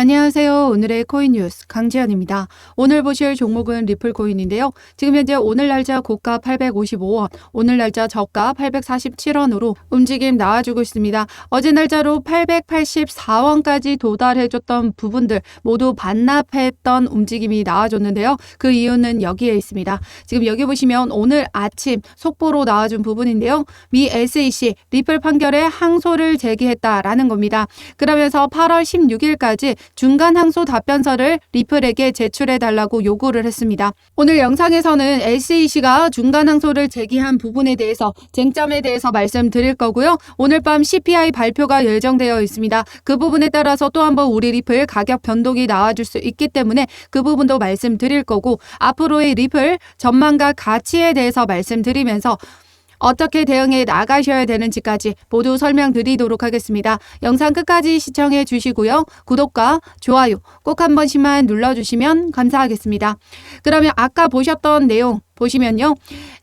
안녕하세요. 오늘의 코인 뉴스 강지연입니다. 오늘 보실 종목은 리플 코인인데요. 지금 현재 오늘 날짜 고가 855원, 오늘 날짜 저가 847원으로 움직임 나와주고 있습니다. 어제 날짜로 884원까지 도달해줬던 부분들 모두 반납했던 움직임이 나와줬는데요. 그 이유는 여기에 있습니다. 지금 여기 보시면 오늘 아침 속보로 나와준 부분인데요. 미 SEC 리플 판결에 항소를 제기했다라는 겁니다. 그러면서 8월 16일까지 중간 항소 답변서를 리플에게 제출해달라고 요구를 했습니다. 오늘 영상에서는 SEC가 중간 항소를 제기한 부분에 대해서 쟁점에 대해서 말씀드릴 거고요. 오늘 밤 CPI 발표가 예정되어 있습니다. 그 부분에 따라서 또 한번 우리 리플 가격 변동이 나와줄 수 있기 때문에 그 부분도 말씀드릴 거고, 앞으로의 리플 전망과 가치에 대해서 말씀드리면서 어떻게 대응해 나가셔야 되는지까지 모두 설명드리도록 하겠습니다. 영상 끝까지 시청해 주시고요. 구독과 좋아요 꼭 한 번씩만 눌러주시면 감사하겠습니다. 그러면 아까 보셨던 내용 보시면요.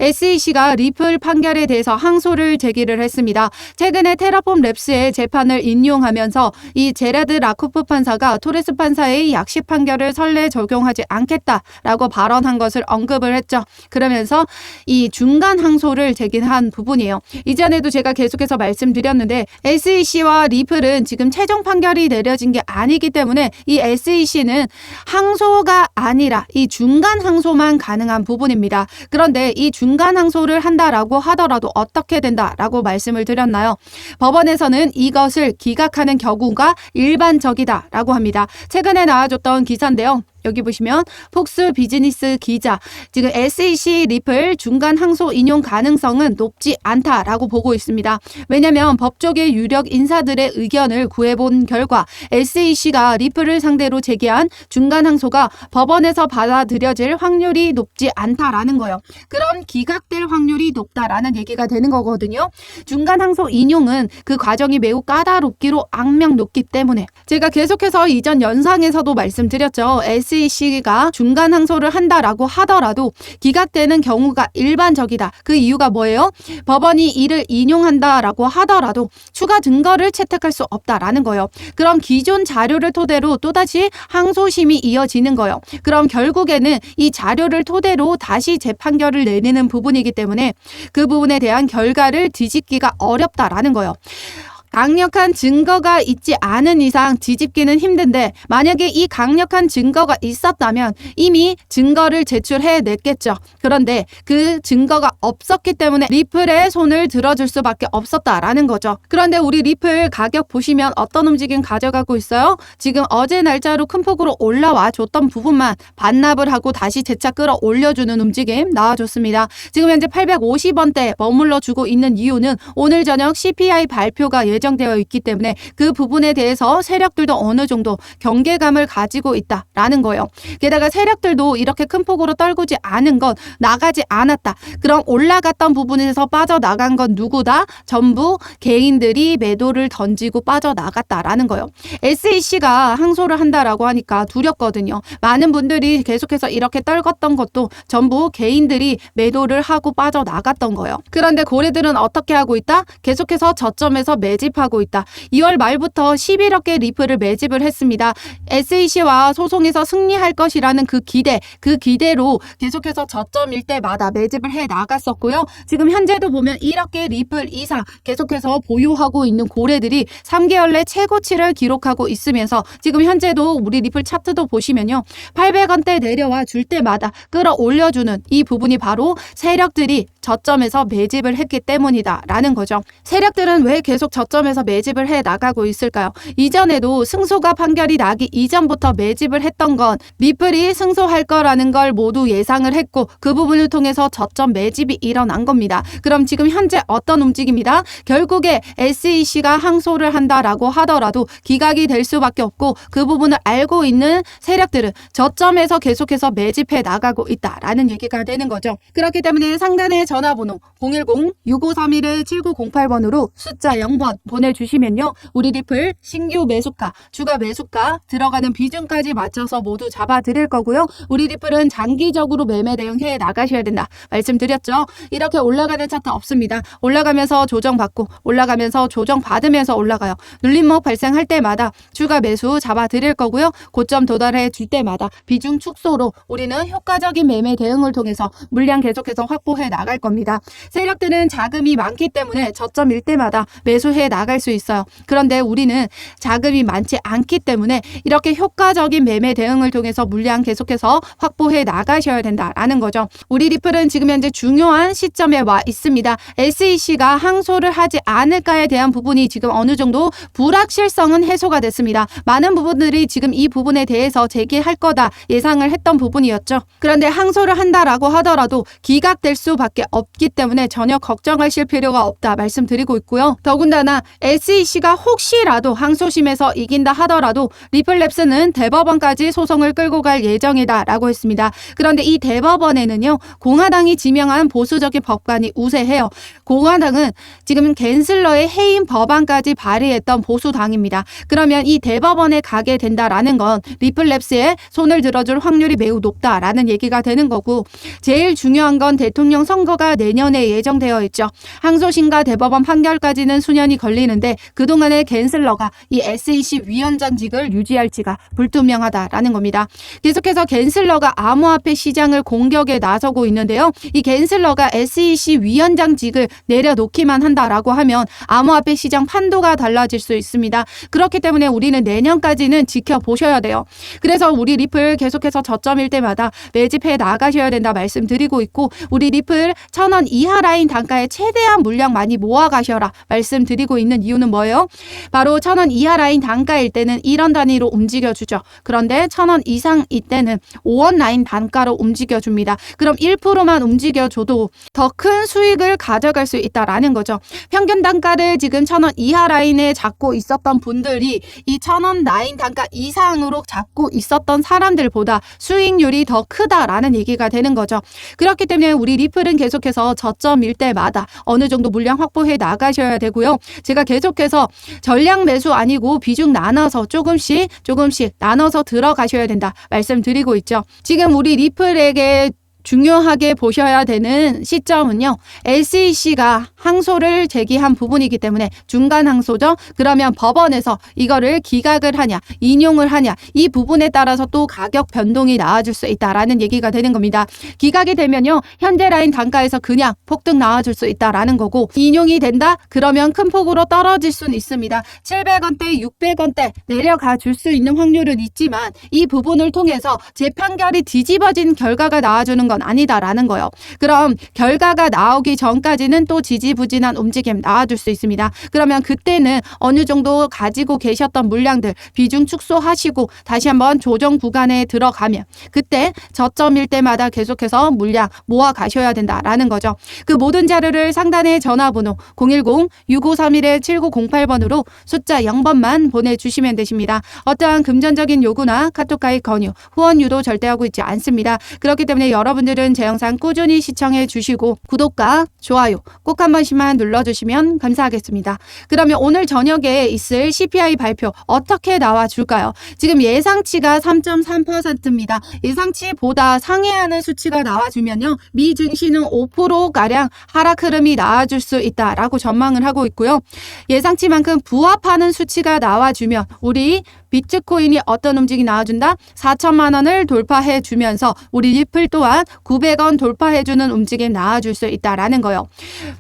SEC가 리플 판결에 대해서 항소를 제기를 했습니다. 최근에 테라폼 랩스의 재판을 인용하면서 이 제라드 라코프 판사가 토레스 판사의 약식 판결을 선례 적용하지 않겠다라고 발언한 것을 언급을 했죠. 그러면서 이 중간 항소를 제기한 부분이에요. 이전에도 제가 계속해서 말씀드렸는데 SEC와 리플은 지금 최종 판결이 내려진 게 아니기 때문에 이 SEC는 항소가 아니라 이 중간 항소만 가능한 부분입니다. 그런데 이 중간 항소를 한다라고 하더라도 어떻게 된다라고 말씀을 드렸나요? 법원에서는 이것을 기각하는 경우가 일반적이다라고 합니다. 최근에 나와줬던 기사인데요. 여기 보시면 폭스 비즈니스 기자, 지금 SEC 리플 중간 항소 인용 가능성은 높지 않다라고 보고 있습니다. 왜냐하면 법조계 유력 인사들의 의견을 구해본 결과 SEC가 리플을 상대로 제기한 중간 항소가 법원에서 받아들여질 확률이 높지 않다라는 거예요. 그럼 기각될 확률이 높다라는 얘기가 되는 거거든요. 중간 항소 인용은 그 과정이 매우 까다롭기로 악명 높기 때문에 제가 계속해서 이전 영상에서도 말씀드렸죠. SEC가 중간 항소를 한다라고 하더라도 기각되는 경우가 일반적이다. 그 이유가 뭐예요? 법원이 이를 인용한다라고 하더라도 추가 증거를 채택할 수 없다라는 거예요. 그럼 기존 자료를 토대로 또다시 항소심이 이어지는 거예요. 그럼 결국에는 이 자료를 토대로 다시 재판결을 내리는 부분이기 때문에 그 부분에 대한 결과를 뒤집기가 어렵다라는 거예요. 강력한 증거가 있지 않은 이상 뒤집기는 힘든데, 만약에 이 강력한 증거가 있었다면 이미 증거를 제출해냈겠죠. 그런데 그 증거가 없었기 때문에 리플의 손을 들어줄 수밖에 없었다라는 거죠. 그런데 우리 리플 가격 보시면 어떤 움직임 가져가고 있어요? 지금 어제 날짜로 큰 폭으로 올라와 줬던 부분만 반납을 하고 다시 재차 끌어올려주는 움직임 나와줬습니다. 지금 현재 850원대 머물러 주고 있는 이유는 오늘 저녁 CPI 발표가 예정되어 있기 때문에 그 부분에 대해서 세력들도 어느 정도 경계감을 가지고 있다라는 거예요. 게다가 세력들도 이렇게 큰 폭으로 떨구지 않은 건 나가지 않았다. 그럼 올라갔던 부분에서 빠져나간 건 누구다? 전부 개인들이 매도를 던지고 빠져나갔다라는 거예요. SEC가 항소를 한다라고 하니까 두렵거든요. 많은 분들이 계속해서 이렇게 떨궜던 것도 전부 개인들이 매도를 하고 빠져나갔던 거예요. 그런데 고래들은 어떻게 하고 있다? 계속해서 저점에서 매집하고 있다. 2월 말부터 11억 개 리플을 매집을 했습니다. SEC와 소송에서 승리할 것이라는 그 기대로 계속해서 저점일 때마다 매집을 해 나갔었고요. 지금 현재도 보면 1억 개 리플 이상 계속해서 보유하고 있는 고래들이 3개월 내 최고치를 기록하고 있으면서 지금 현재도 우리 리플 차트도 보시면요. 800원대 내려와 줄 때마다 끌어올려주는 이 부분이 바로 세력들이 저점에서 매집을 했기 때문이다라는 거죠. 세력들은 왜 계속 저점에서 매집을 해 나가고 있을까요? 이전에도 승소가 판결이 나기 이전부터 매집을 했던 건 리플이 승소할 거라는 걸 모두 예상을 했고 그 부분을 통해서 저점 매집이 일어난 겁니다. 그럼 지금 현재 어떤 움직임이다? 결국에 SEC가 항소를 한다라고 하더라도 기각이 될 수밖에 없고 그 부분을 알고 있는 세력들은 저점에서 계속해서 매집해 나가고 있다라는 얘기가 되는 거죠. 그렇기 때문에 상단의 전화번호 010-6531-7908번으로 숫자 0번 보내주시면요. 우리 리플 신규 매수가, 추가 매수가 들어가는 비중까지 맞춰서 모두 잡아드릴 거고요. 우리 리플은 장기적으로 매매 대응해 나가셔야 된다 말씀드렸죠. 이렇게 올라가는 차트 없습니다. 올라가면서 조정받고 올라가면서 조정받으면서 올라가요. 눌림목 발생할 때마다 추가 매수 잡아드릴 거고요. 고점 도달해 줄 때마다 비중 축소로 우리는 효과적인 매매 대응을 통해서 물량 계속해서 확보해 나갈 겁니다. 세력들은 자금이 많기 때문에 저점일 때마다 매수해 나갈 수 있어요. 그런데 우리는 자금이 많지 않기 때문에 이렇게 효과적인 매매 대응을 통해서 물량 계속해서 확보해 나가셔야 된다라는 거죠. 우리 리플은 지금 현재 중요한 시점에 와 있습니다. SEC가 항소를 하지 않을까에 대한 부분이 지금 어느 정도 불확실성은 해소가 됐습니다. 많은 부분들이 지금 이 부분에 대해서 제기할 거다 예상을 했던 부분이었죠. 그런데 항소를 한다라고 하더라도 기각될 수밖에 없기 때문에 전혀 걱정하실 필요가 없다 말씀드리고 있고요. 더군다나 SEC가 혹시라도 항소심에서 이긴다 하더라도 리플랩스는 대법원까지 소송을 끌고 갈 예정이다 라고 했습니다. 그런데 이 대법원에는요, 공화당이 지명한 보수적인 법관이 우세해요. 공화당은 지금 갠슬러의 해임 법안까지 발의했던 보수당입니다. 그러면 이 대법원에 가게 된다라는 건 리플랩스에 손을 들어줄 확률이 매우 높다라는 얘기가 되는 거고, 제일 중요한 건 대통령 선거가 내년에 예정되어 있죠. 항소심과 대법원 판결까지는 수년이 걸리는데 그동안에 갠슬러가 이 SEC 위원장직을 유지할지가 불투명하다라는 겁니다. 계속해서 갠슬러가 암호화폐 시장을 공격에 나서고 있는데요. 이 갠슬러가 SEC 위원장직을 내려놓기만 한다라고 하면 암호화폐 시장 판도가 달라질 수 있습니다. 그렇기 때문에 우리는 내년까지는 지켜보셔야 돼요. 그래서 우리 리플 계속해서 저점일 때마다 매집해 나가셔야 된다 말씀드리고 있고, 우리 리플 1,000원 이하 라인 단가에 최대한 물량 많이 모아가셔라 말씀드리고 있는 이유는 뭐예요? 바로 1,000원 이하 라인 단가일 때는 1원 단위로 움직여주죠. 그런데 1,000원 이상일 때는 5원 라인 단가로 움직여줍니다. 그럼 1%만 움직여줘도 더 큰 수익을 가져갈 수 있다라는 거죠. 평균 단가를 지금 1,000원 이하 라인에 잡고 있었던 분들이 이 1,000원 라인 단가 이상으로 잡고 있었던 사람들보다 수익률이 더 크다라는 얘기가 되는 거죠. 그렇기 때문에 우리 리플은 계속해서 저점일 때마다 어느 정도 물량 확보해 나가셔야 되고요. 제가 계속해서 전량 매수 아니고 비중 나눠서 조금씩 나눠서 들어가셔야 된다 말씀드리고 있죠. 지금 우리 리플에게 중요하게 보셔야 되는 시점은요, SEC가 항소를 제기한 부분이기 때문에 중간 항소죠. 그러면 법원에서 이거를 기각을 하냐 인용을 하냐, 이 부분에 따라서 또 가격 변동이 나와줄 수 있다라는 얘기가 되는 겁니다. 기각이 되면요, 현재 라인 단가에서 그냥 폭등 나와줄 수 있다라는 거고, 인용이 된다? 그러면 큰 폭으로 떨어질 수는 있습니다. 700원대 600원대 내려가 줄 수 있는 확률은 있지만 이 부분을 통해서 재판결이 뒤집어진 결과가 나와주는 건 아니다라는 거예요. 그럼 결과가 나오기 전까지는 또 지지부진한 움직임 나와줄 수 있습니다. 그러면 그때는 어느 정도 가지고 계셨던 물량들 비중 축소하시고 다시 한번 조정 구간에 들어가면 그때 저점일 때마다 계속해서 물량 모아 가셔야 된다라는 거죠. 그 모든 자료를 상단에 전화번호 010-6531-7908번으로 숫자 0번만 보내주시면 되십니다. 어떠한 금전적인 요구나 카톡 가입 권유, 후원 유도 절대 하고 있지 않습니다. 그렇기 때문에 여러분들은 제 영상 꾸준히 시청해 주시고 구독과 좋아요 꼭 한 번씩만 눌러주시면 감사하겠습니다. 그러면 오늘 저녁에 있을 CPI 발표 어떻게 나와줄까요? 지금 예상치가 3.3%입니다. 예상치보다 상회하는 수치가 나와주면요, 미 증시는 5%가량 하락 흐름이 나와줄 수 있다라고 전망을 하고 있고요. 예상치만큼 부합하는 수치가 나와주면 우리 비트코인이 어떤 움직임이 나와준다? 4천만 원을 돌파해 주면서 우리 리플 또한 900원 돌파해주는 움직임 나와줄 수 있다라는 거예요.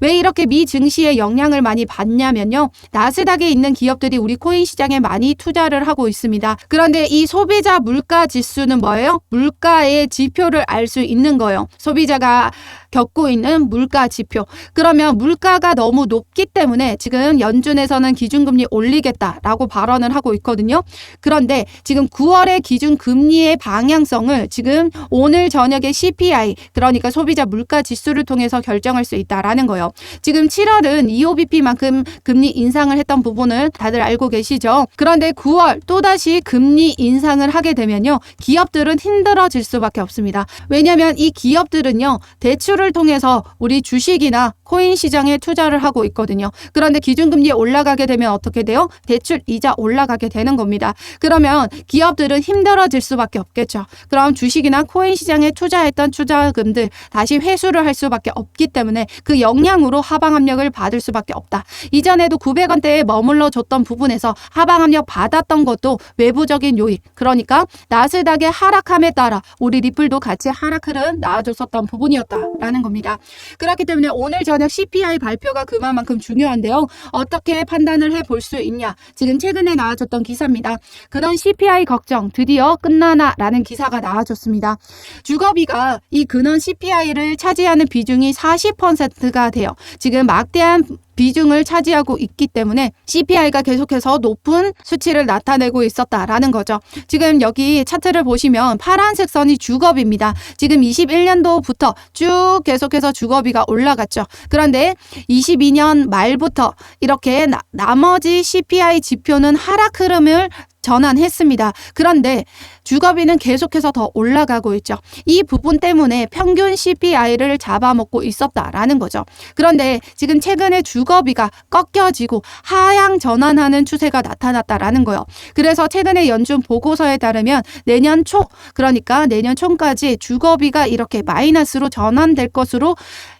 왜 이렇게 미 증시에 영향을 많이 받냐면요, 나스닥에 있는 기업들이 우리 코인 시장에 많이 투자를 하고 있습니다. 그런데 이 소비자 물가 지수는 뭐예요? 물가의 지표를 알 수 있는 거예요. 소비자가 겪고 있는 물가 지표. 그러면 물가가 너무 높기 때문에 지금 연준에서는 기준금리 올리겠다라고 발언을 하고 있거든요. 그런데 지금 9월의 기준 금리의 방향성을 지금 오늘 저녁에 CPI, 그러니까 소비자 물가 지수를 통해서 결정할 수 있다라는 거예요. 지금 7월은 EOBP만큼 금리 인상을 했던 부분을 다들 알고 계시죠? 그런데 9월 또다시 금리 인상을 하게 되면요, 기업들은 힘들어질 수밖에 없습니다. 왜냐하면 이 기업들은요, 대출을 통해서 우리 주식이나 코인 시장에 투자를 하고 있거든요. 그런데 기준금리 올라가게 되면 어떻게 돼요? 대출 이자 올라가게 되는 겁니다. 그러면 기업들은 힘들어질 수밖에 없겠죠. 그럼 주식이나 코인 시장에 투자했던 투자금들 다시 회수를 할 수밖에 없기 때문에 그 영향으로 하방 압력을 받을 수밖에 없다. 이전에도 900원대에 머물러 줬던 부분에서 하방 압력 받았던 것도 외부적인 요인, 그러니까 나스닥의 하락함에 따라 우리 리플도 같이 하락을 나와줬었던 부분이었다라는 겁니다. 그렇기 때문에 오늘 저녁 CPI 발표가 그만큼 중요한데요. 어떻게 판단을 해볼 수 있냐? 지금 최근에 나와줬던 기사입니다. 그런 CPI 걱정 드디어 끝나나라는 기사가 나와줬습니다. 주거비가 이 근원 CPI를 차지하는 비중이 40%가 돼요. 지금 막대한 비중을 차지하고 있기 때문에 CPI가 계속해서 높은 수치를 나타내고 있었다라는 거죠. 지금 여기 차트를 보시면 파란색 선이 주거비입니다. 지금 21년도부터 쭉 계속해서 주거비가 올라갔죠. 그런데 22년 말부터 이렇게 나머지 CPI 지표는 하락 흐름을 전환했습니다. 그런데 주거비는 계속해서 더 올라가고 있죠. 이 부분 때문에 평균 CPI를 잡아먹고 있었다라는 거죠. 그런데 지금 최근에 주거비가 꺾여지고 하향 전환하는 추세가 나타났다라는 거예요. 그래서 최근에 연준 보고서에 따르면 내년 초, 그러니까 내년 초까지 주거비가 이렇게 마이너스로 전환될 것으로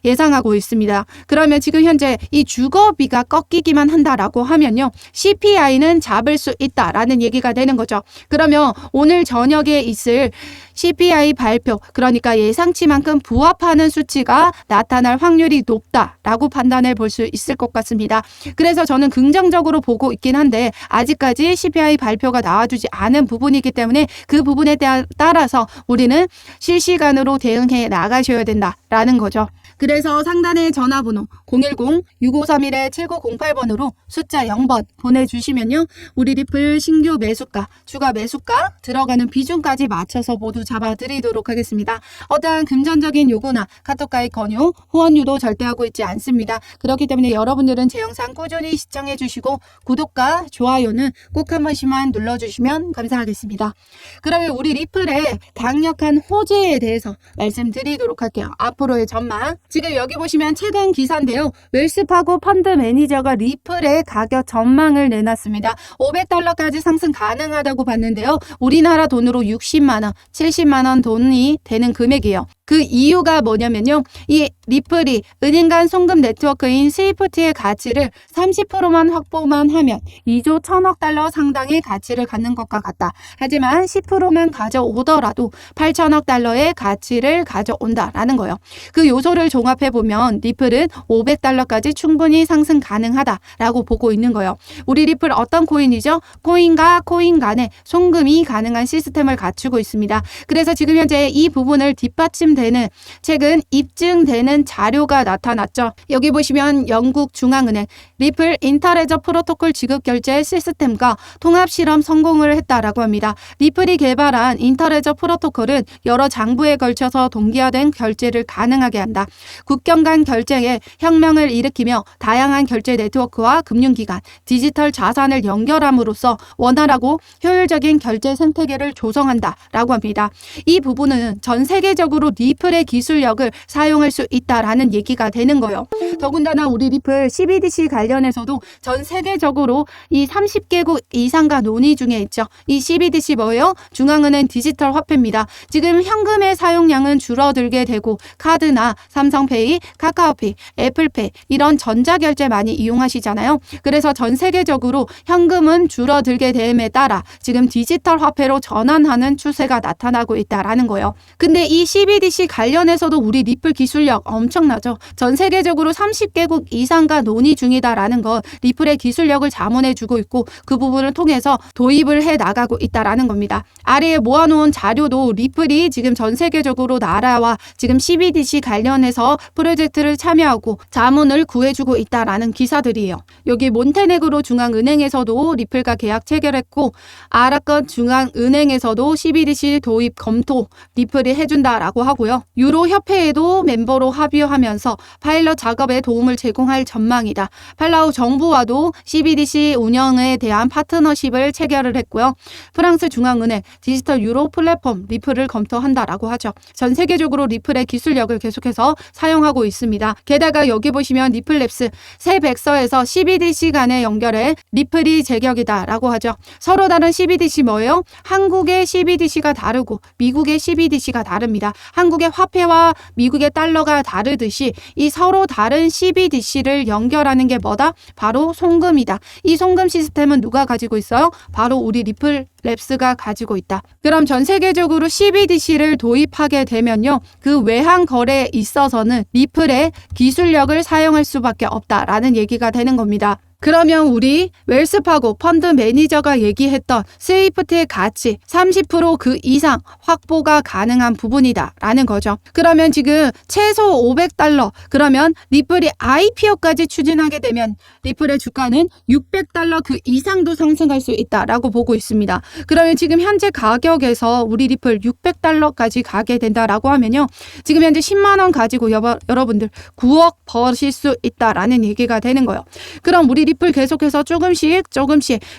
예상하고 있습니다. 그러면 지금 현재 이 주거비가 꺾이기만 한다라고 하면요, CPI는 잡을 수 있다라는 얘기가 되는 거죠. 그러면 오늘 저녁에 있을 CPI 발표, 그러니까 예상치만큼 부합하는 수치가 나타날 확률이 높다라고 판단해 볼 수 있을 것 같습니다. 그래서 저는 긍정적으로 보고 있긴 한데 아직까지 CPI 발표가 나와주지 않은 부분이기 때문에 그 부분에 따라서 우리는 실시간으로 대응해 나가셔야 된다라는 거죠. 그래서 상단의 전화번호 010-6531-7908번으로 숫자 0번 보내주시면요, 우리 리플 신규 매수가, 추가 매수가 들어가는 비중까지 맞춰서 모두 잡아드리도록 하겠습니다. 어떠한 금전적인 요구나 카톡 가입 권유, 후원 유도 절대 하고 있지 않습니다. 그렇기 때문에 여러분들은 제 영상 꾸준히 시청해 주시고 구독과 좋아요는 꼭 한 번씩만 눌러주시면 감사하겠습니다. 그러면 우리 리플의 강력한 호재에 대해서 말씀드리도록 할게요. 앞으로의 전망. 지금 여기 보시면 최근 기사인데요. 웰스파고 펀드 매니저가 리플의 가격 전망을 내놨습니다. 500달러까지 상승 가능하다고 봤는데요. 우리나라 돈으로 60만원, 70만원 돈이 되는 금액이에요. 그 이유가 뭐냐면요, 이 리플이 은행 간 송금 네트워크인 스위프트의 가치를 30%만 확보만 하면 2조 1000억 달러 상당의 가치를 갖는 것과 같다. 하지만 10%만 가져오더라도 8천억 달러의 가치를 가져온다라는 거예요. 그 요소를 종합해보면 리플은 500달러까지 충분히 상승 가능하다라고 보고 있는 거예요. 우리 리플 어떤 코인이죠? 코인과 코인 간에 송금이 가능한 시스템을 갖추고 있습니다. 그래서 지금 현재 이 부분을 뒷받침되는 최근 입증되는 자료가 나타났죠. 여기 보시면 영국 중앙은행 리플 인터레저 프로토콜 지급 결제 시스템과 통합 실험 성공을 했다라고 합니다. 리플이 개발한 인터레저 프로토콜은 여러 장부에 걸쳐서 동기화된 결제를 가능하게 한다. 국경 간 결제에 혁명을 일으키며 다양한 결제 네트워크와 금융기관, 디지털 자산을 연결함으로써 원활하고 효율적인 결제 생태계를 조성한다라고 합니다. 이 부분은 전 세계적으로 리플의 기술력을 사용할 수 있다라는 얘기가 되는 거예요. 더군다나 우리 리플 CBDC 관련해서도 전 세계적으로 이 30개국 이상과 논의 중에 있죠. 이 CBDC 뭐예요? 중앙은행 디지털 화폐입니다. 지금 현금의 사용량은 줄어들게 되고 카드나 삼성페이, 카카오페이, 애플페이 이런 전자결제 많이 이용하시잖아요. 그래서 전 세계적으로 현금은 줄어들게 됨에 따라 지금 디지털 화폐로 전환하는 추세가 나타나고 있다라는 거예요. 근데 이 CBDC CBDC 관련해서도 우리 리플 기술력 엄청나죠. 전 세계적으로 30개국 이상과 논의 중이다라는 것, 리플의 기술력을 자문해주고 있고 그 부분을 통해서 도입을 해 나가고 있다라는 겁니다. 아래에 모아놓은 자료도 리플이 지금 전 세계적으로 나라와 지금 CBDC 관련해서 프로젝트를 참여하고 자문을 구해주고 있다라는 기사들이에요. 여기 몬테네그로 중앙은행에서도 리플과 계약 체결했고 아랍권 중앙은행에서도 CBDC 도입 검토 리플이 해준다라고 하고요. 유로협회에도 멤버로 합의하면서 파일럿 작업에 도움을 제공할 전망이다. 팔라우 정부와도 CBDC 운영에 대한 파트너십을 체결을 했고요. 프랑스 중앙은행 디지털 유로 플랫폼 리플을 검토한다라고 하죠. 전 세계적으로 리플의 기술력을 계속해서 사용하고 있습니다. 게다가 여기 보시면 리플랩스 새 백서에서 CBDC 간의 연결에 리플이 제격이다라고 하죠. 서로 다른 CBDC 뭐예요? 한국의 CBDC가 다르고 미국의 CBDC가 다릅니다. 한국의 화폐와 미국의 달러가 다르듯이 이 서로 다른 CBDC를 연결하는 게 뭐다? 바로 송금이다. 이 송금 시스템은 누가 가지고 있어요? 바로 우리 리플랩스가 가지고 있다. 그럼 전 세계적으로 CBDC를 도입하게 되면요. 그 외환 거래에 있어서는 리플의 기술력을 사용할 수밖에 없다라는 얘기가 되는 겁니다. 그러면 우리 웰스파고 펀드 매니저가 얘기했던 스위프트의 가치 30% 그 이상 확보가 가능한 부분이다 라는 거죠. 그러면 지금 최소 $500, 그러면 리플이 IPO까지 추진하게 되면 리플의 주가는 $600 그 이상도 상승할 수 있다라고 보고 있습니다. 그러면 지금 현재 가격에서 우리 리플 $600까지 가게 된다라고 하면요. 지금 현재 10만 원 가지고 여러분들 9억 버실 수 있다라는 얘기가 되는 거예요. 그럼 우리 리플 계속해서 조금씩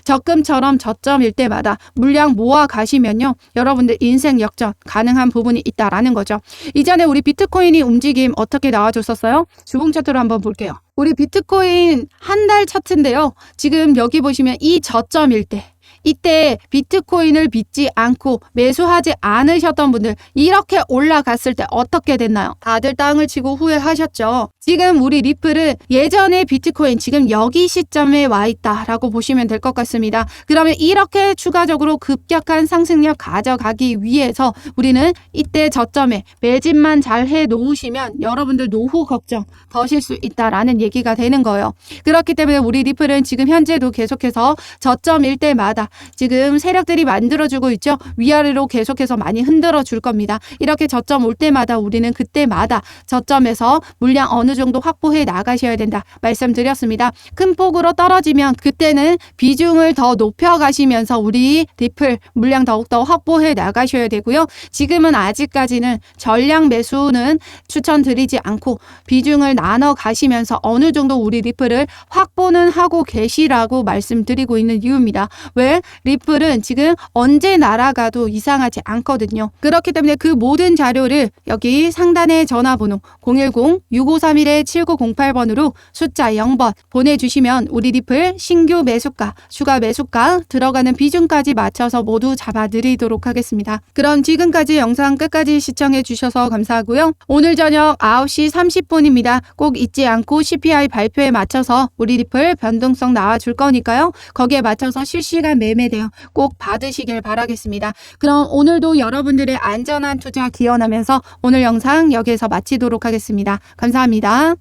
적금처럼 저점일 때마다 물량 모아 가시면요. 여러분들 인생 역전 가능한 부분이 있다라는 거죠. 이전에 우리 비트코인이 움직임 어떻게 나와줬었어요? 주봉 차트로 한번 볼게요. 우리 비트코인 한 달 차트인데요. 지금 여기 보시면 이 저점일 때 이때 비트코인을 믿지 않고 매수하지 않으셨던 분들 이렇게 올라갔을 때 어떻게 됐나요? 다들 땅을 치고 후회하셨죠. 지금 우리 리플은 예전에 비트코인 지금 여기 시점에 와 있다라고 보시면 될 것 같습니다. 그러면 이렇게 추가적으로 급격한 상승력 가져가기 위해서 우리는 이때 저점에 매집만 잘 해놓으시면 여러분들 노후 걱정 더실 수 있다라는 얘기가 되는 거예요. 그렇기 때문에 우리 리플은 지금 현재도 계속해서 저점일 때마다 지금 세력들이 만들어주고 있죠. 위아래로 계속해서 많이 흔들어 줄 겁니다. 이렇게 저점 올 때마다 우리는 그때마다 저점에서 물량 어느 정도 확보해 나가셔야 된다 말씀드렸습니다. 큰 폭으로 떨어지면 그때는 비중을 더 높여 가시면서 우리 리플 물량 더욱더 확보해 나가셔야 되고요. 지금은 아직까지는 전량 매수는 추천드리지 않고 비중을 나눠 가시면서 어느 정도 우리 리플을 확보는 하고 계시라고 말씀드리고 있는 이유입니다. 왜? 리플은 지금 언제 날아가도 이상하지 않거든요. 그렇기 때문에 그 모든 자료를 여기 상단의 전화번호 010-6531-7908번으로 숫자 0번 보내주시면 우리 리플 신규 매수가, 추가 매수가 들어가는 비중까지 맞춰서 모두 잡아드리도록 하겠습니다. 그럼 지금까지 영상 끝까지 시청해 주셔서 감사하고요. 오늘 저녁 9시 30분입니다. 꼭 잊지 않고 CPI 발표에 맞춰서 우리 리플 변동성 나와줄 거니까요. 거기에 맞춰서 실시간 매매 대응 꼭 받으시길 바라겠습니다. 그럼 오늘도 여러분들의 안전한 투자 기원하면서 오늘 영상 여기에서 마치도록 하겠습니다. 감사합니다.